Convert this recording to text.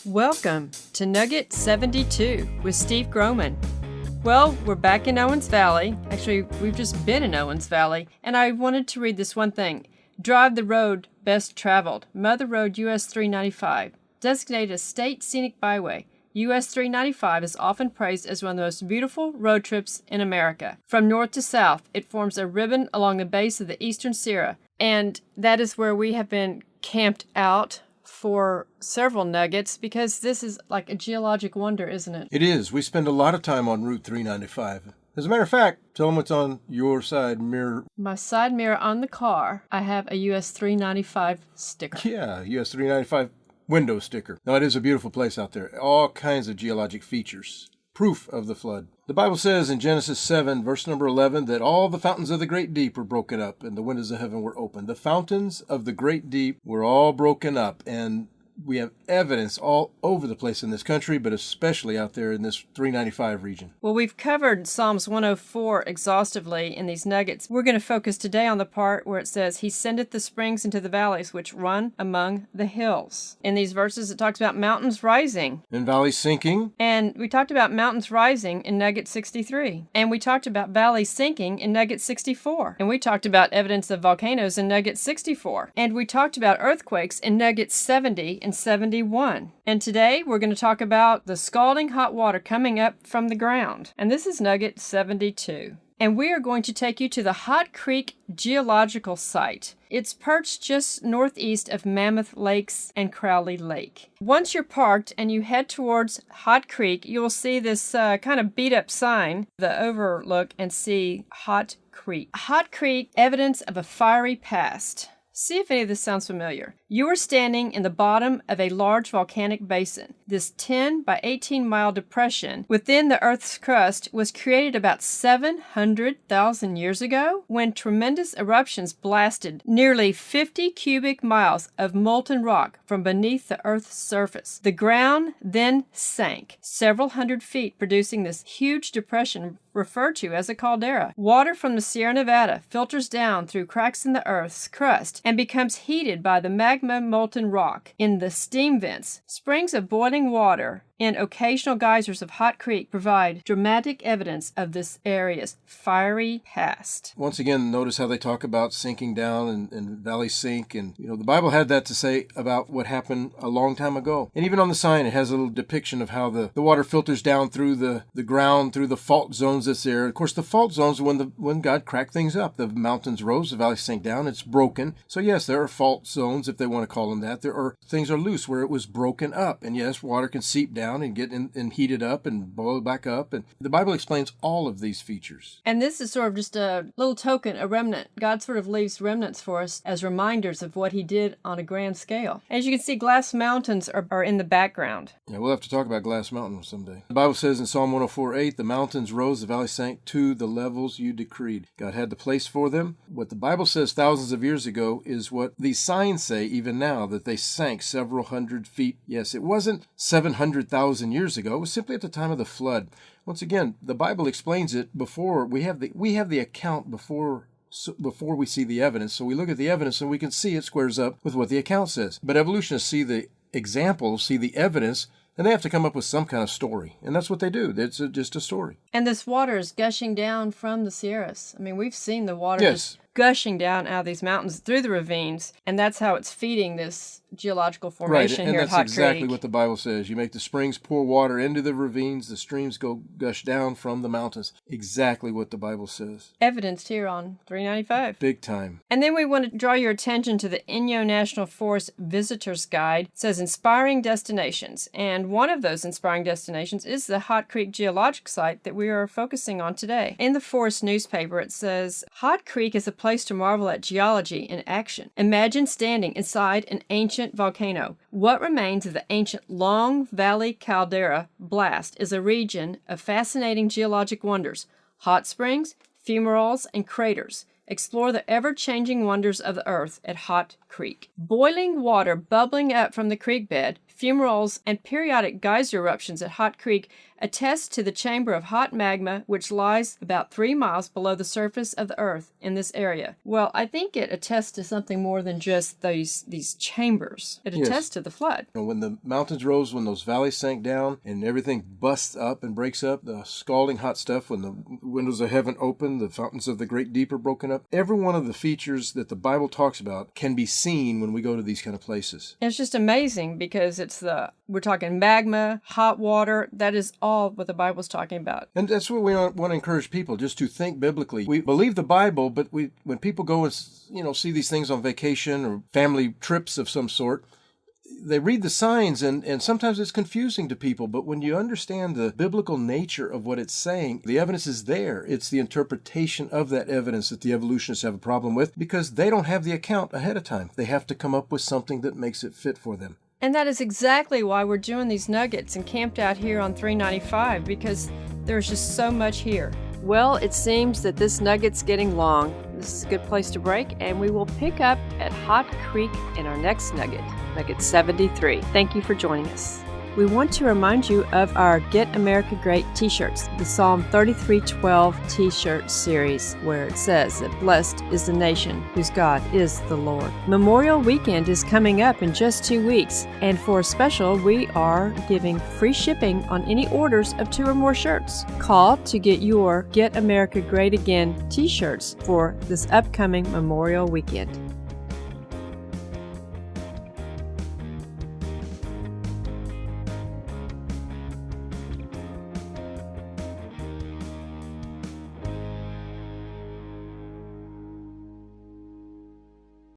Welcome to Nugget 72 with Steve Grohman. Well, we're back in Owens Valley. Actually, we've just been in Owens Valley, and I wanted to read this one thing. Drive the road best traveled. Mother Road US 395. Designated a state scenic byway. US 395 is often praised as one of the most beautiful road trips in America. From north to south, it forms a ribbon along the base of the Eastern Sierra, and that is where we have been camped out for several nuggets, because this is like a geologic wonder, isn't it? It is. We spend a lot of time on Route 395. As a matter of fact, tell them what's on your side mirror. My side mirror on the car, I have a US 395 sticker. Yeah, US 395 window sticker. Now, it is a beautiful place out there. All kinds of geologic features. Proof of the flood. The Bible says in Genesis 7, verse number 11, that all the fountains of the great deep were broken up and the windows of heaven were opened. The fountains of the great deep were all broken up, and we have evidence all over the place in this country, but especially out there in this 395 region. Well, we've covered Psalms 104 exhaustively in these nuggets. We're going to focus today on the part where it says, He sendeth the springs into the valleys which run among the hills. In these verses, it talks about mountains rising. And valleys sinking. And we talked about mountains rising in Nugget 63. And we talked about valleys sinking in Nugget 64. And we talked about evidence of volcanoes in Nugget 64. And we talked about earthquakes in Nugget 70 and 71. And today we're going to talk about the scalding hot water coming up from the ground. And this is Nugget 72. And we are going to take you to the Hot Creek Geological Site. It's perched just northeast of Mammoth Lakes and Crowley Lake. Once you're parked and you head towards Hot Creek, you will see this kind of beat-up sign, the overlook, and see Hot Creek. Hot Creek, evidence of a fiery past. See if any of this sounds familiar. You are standing in the bottom of a large volcanic basin. This 10 by 18 mile depression within the Earth's crust was created about 700,000 years ago when tremendous eruptions blasted nearly 50 cubic miles of molten rock from beneath the Earth's surface. The ground then sank several hundred feet, producing this huge depression referred to as a caldera. Water from the Sierra Nevada filters down through cracks in the Earth's crust and becomes heated by the magma molten rock in the steam vents. Springs of boiling water and occasional geysers of Hot Creek provide dramatic evidence of this area's fiery past. Once again, notice how they talk about sinking down and valley sink. And, the Bible had that to say about what happened a long time ago. And even on the sign, it has a little depiction of how the water filters down through the ground, through the fault zones that's there. Of course, the fault zones are when God cracked things up. The mountains rose, the valley sank down, it's broken. So yes, there are fault zones, if they want to call them that. Things are loose where it was broken up. And yes, water can seep down and get and heated up and boil back up. And the Bible explains all of these features. And this is sort of just a little token, a remnant. God sort of leaves remnants for us as reminders of what he did on a grand scale. As you can see, glass mountains are in the background. Yeah, we'll have to talk about Glass Mountain someday. The Bible says in Psalm 104:8, the mountains rose, the valley sank to the levels you decreed. God had the place for them. What the Bible says thousands of years ago is what these signs say even now, that they sank several hundred feet. Yes, it wasn't 700,000 years ago. It was simply at the time of the flood. Once again, the Bible explains it before we have the account before we see the evidence. So we look at the evidence and we can see it squares up with what the account says. But evolutionists see the examples, see the evidence, and they have to come up with some kind of story. And that's what they do. It's just a story. And this water is gushing down from the Sierras. I mean, we've seen the water Yes. just gushing down out of these mountains through the ravines, and that's how it's feeding this geological formation here at Hot Creek. And that's exactly what the Bible says. You make the springs pour water into the ravines, the streams gush down from the mountains. Exactly what the Bible says. Evidenced here on 395. Big time. And then we want to draw your attention to the Inyo National Forest Visitor's Guide. It says inspiring destinations, and one of those inspiring destinations is the Hot Creek Geologic Site that we are focusing on today. In the Forest newspaper, it says, Hot Creek is a place to marvel at geology in action. Imagine standing inside an ancient volcano. What remains of the ancient Long Valley Caldera blast is a region of fascinating geologic wonders, hot springs, fumaroles, and craters. Explore the ever-changing wonders of the earth at Hot Creek. Boiling water bubbling up from the creek bed, fumaroles, and periodic geyser eruptions at Hot Creek attest to the chamber of hot magma which lies about 3 miles below the surface of the earth in this area. Well, I think it attests to something more than just these chambers. It attests to the flood. When the mountains rose, when those valleys sank down, and everything busts up and breaks up, the scalding hot stuff, when the windows of heaven open, the fountains of the great deep are broken up, every one of the features that the Bible talks about can be seen when we go to these kind of places. It's just amazing because we're talking magma, hot water. That is all what the Bible's talking about. And that's what we want to encourage people, just to think biblically. We believe the Bible, but when people go and see these things on vacation or family trips of some sort, they read the signs, and sometimes it's confusing to people. But when you understand the biblical nature of what it's saying, the evidence is there. It's the interpretation of that evidence that the evolutionists have a problem with, because they don't have the account ahead of time. They have to come up with something that makes it fit for them. And that is exactly why we're doing these nuggets and camped out here on 395, because there's just so much here. Well, it seems that this nugget's getting long. This is a good place to break, and we will pick up at Hot Creek in our next nugget, Nugget 73. Thank you for joining us. We want to remind you of our Get America Great t-shirts, the Psalm 33:12 t-shirt series, where it says that blessed is the nation whose God is the Lord. Memorial Weekend is coming up in just 2 weeks, and for a special, we are giving free shipping on any orders of 2 or more shirts. Call to get your Get America Great Again t-shirts for this upcoming Memorial Weekend.